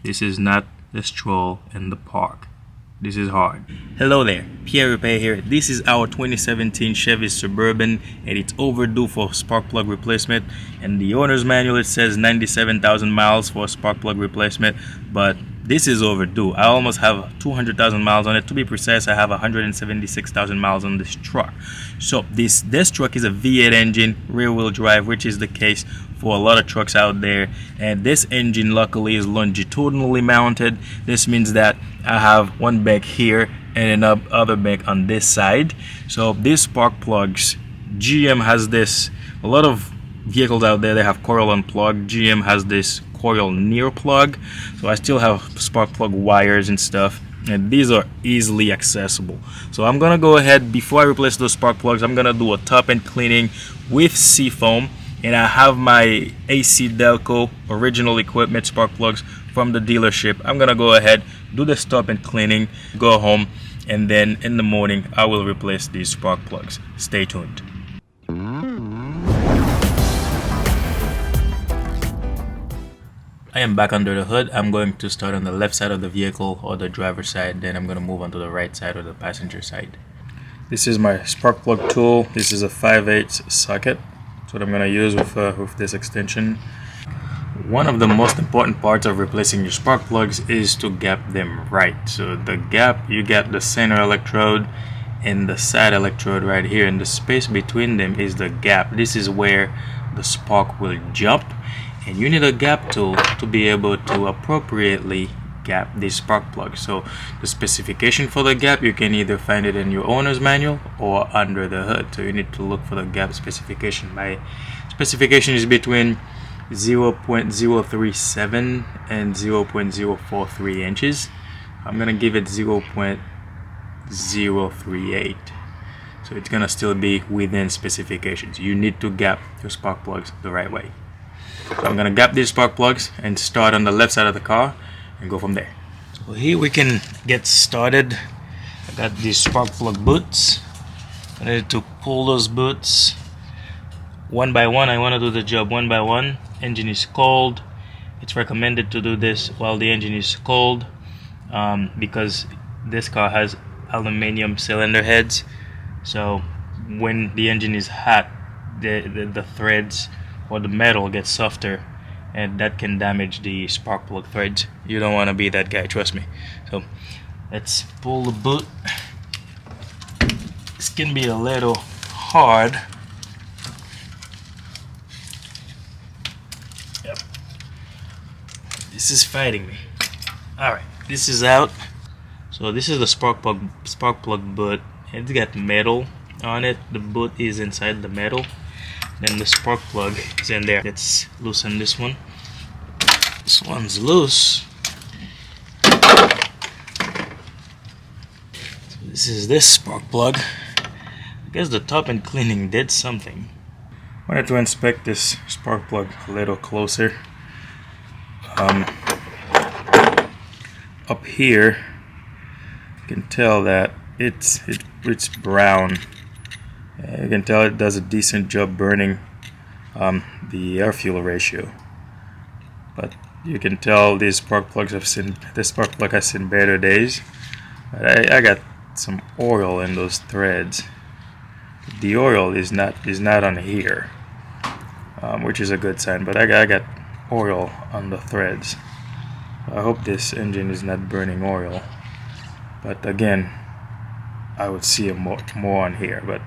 This is not a stroll in the park. This is hard. Hello there, Pierre Repair here. This is our 2017 Chevy Suburban and it's overdue for spark plug replacement. And the owner's manual, it says 97,000 miles for spark plug replacement, but this is overdue. I almost have 200,000 miles on it. To be precise, I have 176,000 miles on this truck. So this truck is a V8 engine, rear wheel drive, which is the case for a lot of trucks out there. And this engine luckily is longitudinally mounted. This means that I have one bank here and another bank on this side. So these spark plugs, GM has this. A lot of vehicles out there, they have coil unplugged. GM has this coil near plug. So I still have spark plug wires and stuff, and these are easily accessible. So I'm gonna go ahead, before I replace those spark plugs, I'm gonna do a top end cleaning with Seafoam. And I have my AC Delco original equipment spark plugs from the dealership. I'm gonna go ahead, do the top end cleaning, go home, and then in the morning I will replace these spark plugs. Stay tuned. I am back under the hood. I'm going to start on the left side of the vehicle, or the driver's side, then I'm going to move on to the right side or the passenger side. This is my spark plug tool. This is a 5/8 socket. That's what I'm going to use with this extension. One of the most important parts of replacing your spark plugs is to gap them right. So the gap, you gap the center electrode and the side electrode right here, and the space between them is the gap. This is where the spark will jump, and you need a gap tool to be able to appropriately gap these spark plugs. So the specification for the gap, you can either find it in your owner's manual or under the hood. So you need to look for the gap specification. My specification is between 0.037 and 0.043 inches. I'm gonna give it 0.038. So it's gonna still be within specifications. You need to gap your spark plugs the right way. So I'm gonna gap these spark plugs and start on the left side of the car and go from there. So here we can get started. I got these spark plug boots. I need to pull those boots one by one. I want to do the job one by one. Engine is cold. It's recommended to do this while the engine is cold, because this car has aluminum cylinder heads. So when the engine is hot, the threads or the metal gets softer, and that can damage the spark plug threads. You don't want to be that guy, trust me. So let's pull the boot. This can be a little hard. Yep. This is fighting me. Alright, this is out. So this is the spark plug boot. It's got metal on it. The boot is inside the metal. Then the spark plug is in there. Let's loosen this one. This one's loose. So this is this spark plug. I guess the top end cleaning did something. I wanted to inspect this spark plug a little closer. Up here, you can tell that it's brown. You can tell it does a decent job burning the air fuel ratio, but you can tell these spark plugs this spark plug has seen better days. But I got some oil in those threads. The oil is not on here, which is a good sign. But I got oil on the threads. I hope this engine is not burning oil. But again, I would see more on here, but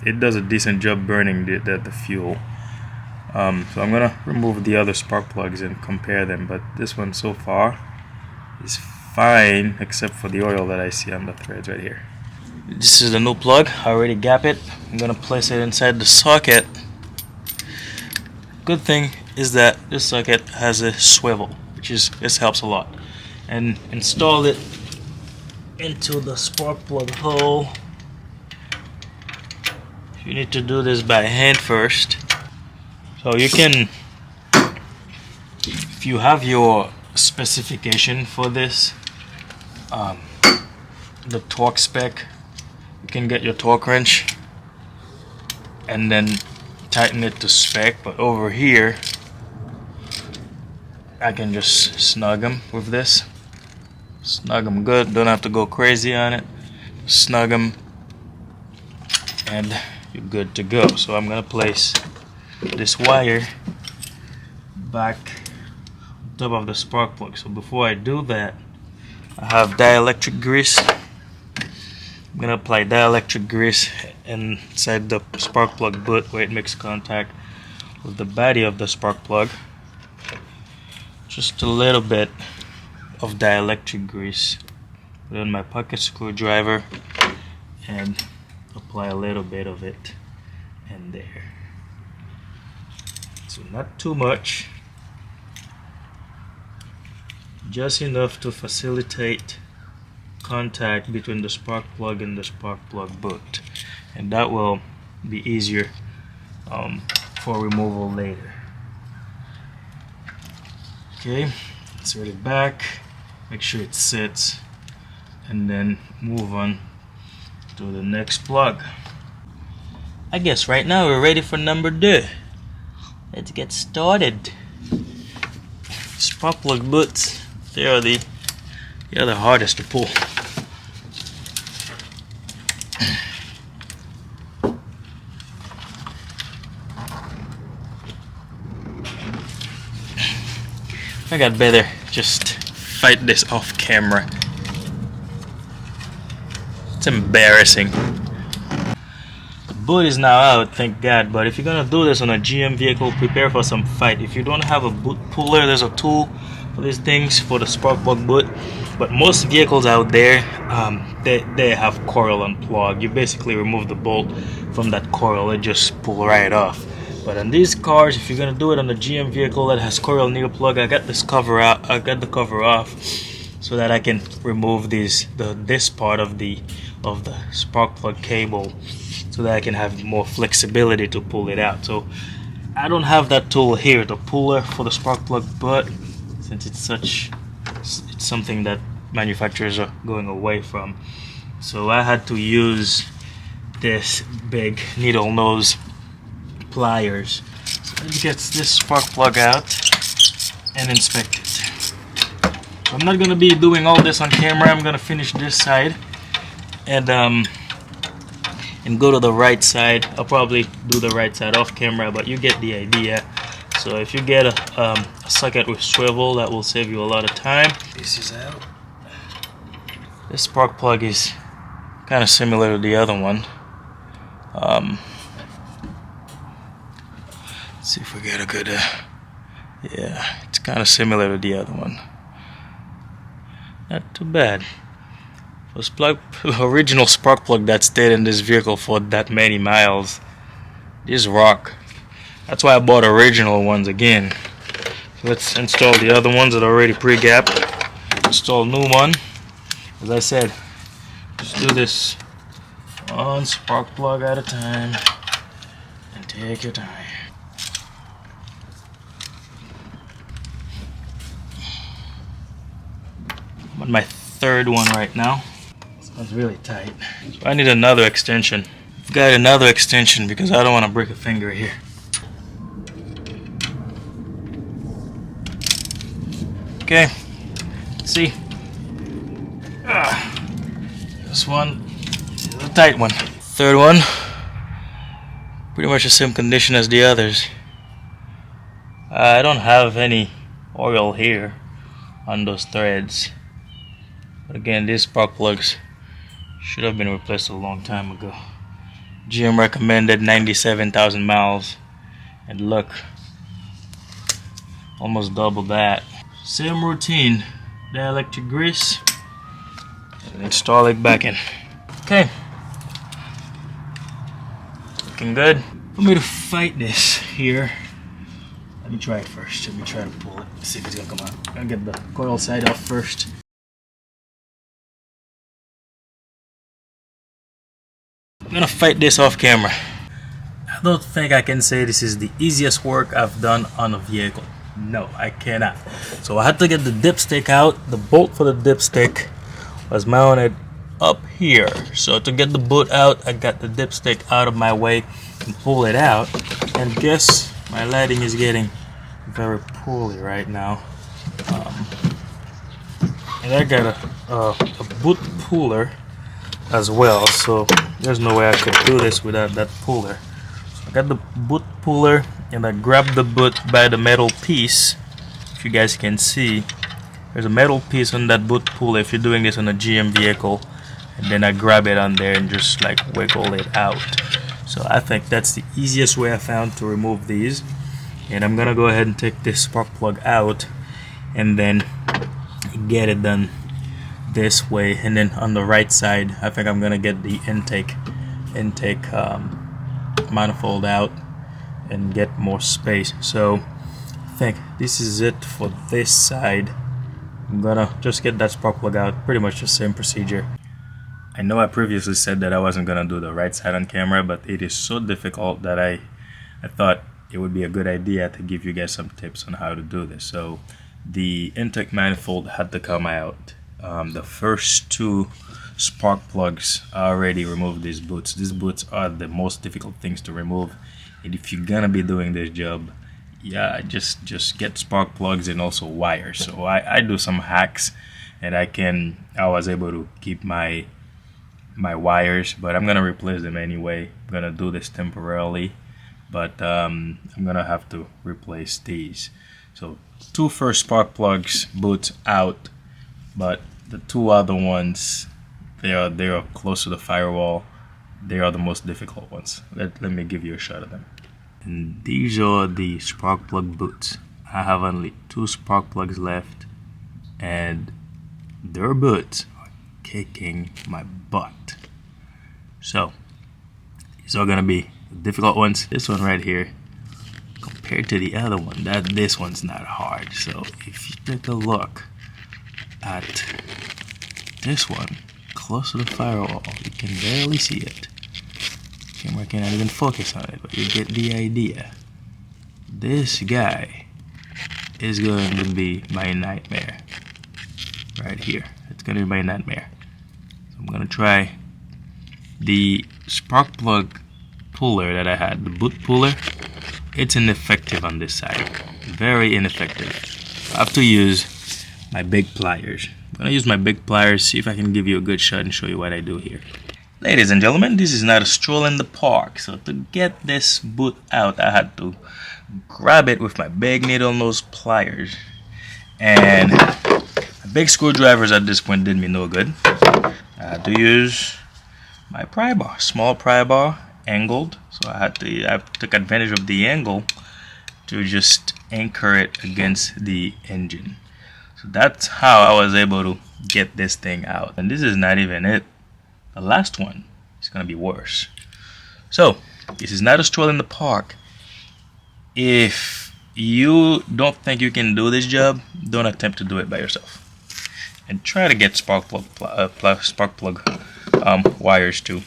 it does a decent job burning the fuel. So I'm gonna remove the other spark plugs and compare them, but this one so far is fine except for the oil that I see on the threads right here. This is the new plug. I already gap it. I'm gonna place it inside the socket. Good thing is that this socket has a swivel, this helps a lot. And install it into the spark plug hole. You need to do this by hand first. So you can, if you have your specification for this, the torque spec, you can get your torque wrench and then tighten it to spec. But over here, I can just snug them with this. Snug them good, don't have to go crazy on it. Snug them and you're good to go. So I'm gonna place this wire back on top of the spark plug. So before I do that, I have dielectric grease. I'm gonna apply dielectric grease inside the spark plug butt where it makes contact with the body of the spark plug. Just a little bit of dielectric grease. Put it on my pocket screwdriver and apply a little bit of it in there. So not too much, just enough to facilitate contact between the spark plug and the spark plug butt, and that will be easier for removal later. Okay, insert it back, make sure it sits, and then move on to the next plug. I guess right now we're ready for number 2. Let's get started. Spark plug butts, they are the hardest to pull. I got better just fight this off camera. It's embarrassing. The boot is now out, thank God, but if you're gonna do this on a GM vehicle, prepare for some fight. If you don't have a boot puller, there's a tool for these things for the spark plug boot, but most vehicles out there, they have coil and plug. You basically remove the bolt from that coil, it just pull right off. But on these cars, if you're gonna do it on a GM vehicle that has coil needle plug, I got this cover out. I got the cover off so that I can remove this part of the spark plug cable, so that I can have more flexibility to pull it out. So I don't have that tool here, the puller for the spark plug, but since it's something that manufacturers are going away from, so I had to use this big needle nose pliers. So it gets this spark plug out and inspect it. I'm not gonna be doing all this on camera. I'm gonna finish this side and go to the right side. I'll probably do the right side off camera, but you get the idea. So if you get a socket with swivel, that will save you a lot of time. This is out. This spark plug is kind of similar to the other one. Let's see if we get a good, yeah, it's kind of similar to the other one. Not too bad. For original spark plug that stayed in this vehicle for that many miles, these rock. That's why I bought original ones again. So let's install the other ones that are already pre-gapped. Install a new one. As I said, just do this one spark plug at a time and take your time. I'm on my 3rd one right now. It's really tight. So I need another extension. I've got another extension because I don't want to break a finger here. Okay, see, this one is a tight one. 3rd one, pretty much the same condition as the others. I don't have any oil here on those threads. But again, these spark plugs should have been replaced a long time ago. GM recommended 97,000 miles, and look, almost double that. Same routine, dielectric grease, and install it back in. Okay, looking good. For me to fight this here, let me try it first. Let me try to pull it, see if it's gonna come out. I'll get the coil side off first. I'm gonna fight this off camera. I don't think I can say this is the easiest work I've done on a vehicle. No, I cannot. So I had to get the dipstick out. The bolt for the dipstick was mounted up here. So to get the boot out, I got the dipstick out of my way and pull it out. And guess my lighting is getting very poorly right now. And I got a boot puller as well, so there's no way I could do this without that puller. So I got the boot puller and I grabbed the boot by the metal piece. If you guys can see, there's a metal piece on that boot puller if you're doing this on a GM vehicle, and then I grab it on there and just like wiggle it out. So I think that's the easiest way I found to remove these. And I'm gonna go ahead and take this spark plug out and then get it done this way. And then on the right side, I think I'm gonna get the intake manifold out and get more space. So I think this is it for this side. I'm gonna just get that spark plug out, pretty much the same procedure. I know I previously said that I wasn't gonna do the right side on camera, but it is so difficult that I thought it would be a good idea to give you guys some tips on how to do this. So the intake manifold had to come out. The first two spark plugs already removed these boots. These boots are the most difficult things to remove, and if you're gonna be doing this job, yeah, just get spark plugs and also wires. So I do some hacks, and I was able to keep my wires, but I'm gonna replace them anyway. I'm gonna do this temporarily, but I'm gonna have to replace these. So two first spark plugs boots out, but the two other ones, they are close to the firewall. They are the most difficult ones. Let me give you a shot of them. And these are the spark plug boots. I have only two spark plugs left, and their boots are kicking my butt. So these are gonna be difficult ones. This one right here, compared to the other one, this one's not hard. So if you take a look at this one close to the firewall, you can barely see it. Camera cannot even focus on it, but you get the idea. This guy is going to be my nightmare right here. It's going to be my nightmare. So I'm going to try the spark plug puller that I had, the boot puller. It's ineffective on this side, very ineffective. I have to use my big pliers. I'm going to use my big pliers, see if I can give you a good shot and show you what I do here. Ladies and gentlemen, this is not a stroll in the park. So to get this boot out, I had to grab it with my big needle nose pliers. And big screwdrivers at this point did me no good. I had to use my pry bar, small pry bar, angled. So I took advantage of the angle to just anchor it against the engine. So that's how I was able to get this thing out. And this is not even it. The last one is going to be worse. So this is not a stroll in the park. If you don't think you can do this job, don't attempt to do it by yourself. And try to get spark plug wires too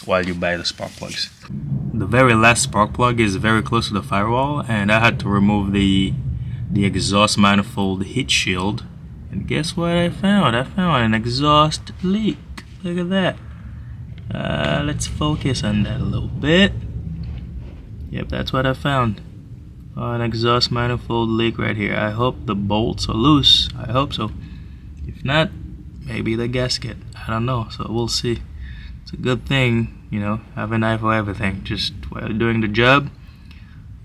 while you buy the spark plugs. The very last spark plug is very close to the firewall, and I had to remove the exhaust manifold heat shield. And guess what I found? I found an exhaust leak. Look at that. Let's focus on that a little bit. Yep, that's what I found. An exhaust manifold leak right here. I hope the bolts are loose. I hope so. If not, maybe the gasket. I don't know, so we'll see. It's a good thing, you know, have an eye for everything. Just while you're doing the job,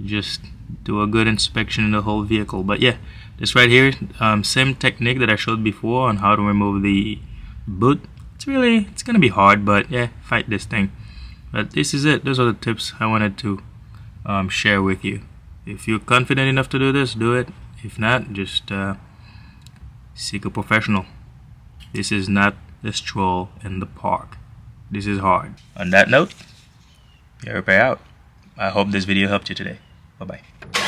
just do a good inspection in the whole vehicle. But yeah, this right here, same technique that I showed before on how to remove the boot. It's gonna be hard, but yeah, fight this thing. But this is it. Those are the tips I wanted to share with you. If you're confident enough to do this, do it. If not, just seek a professional. This is not a stroll in the park. This is hard. On that note, Pierre out. I hope this video helped you today. Bye bye.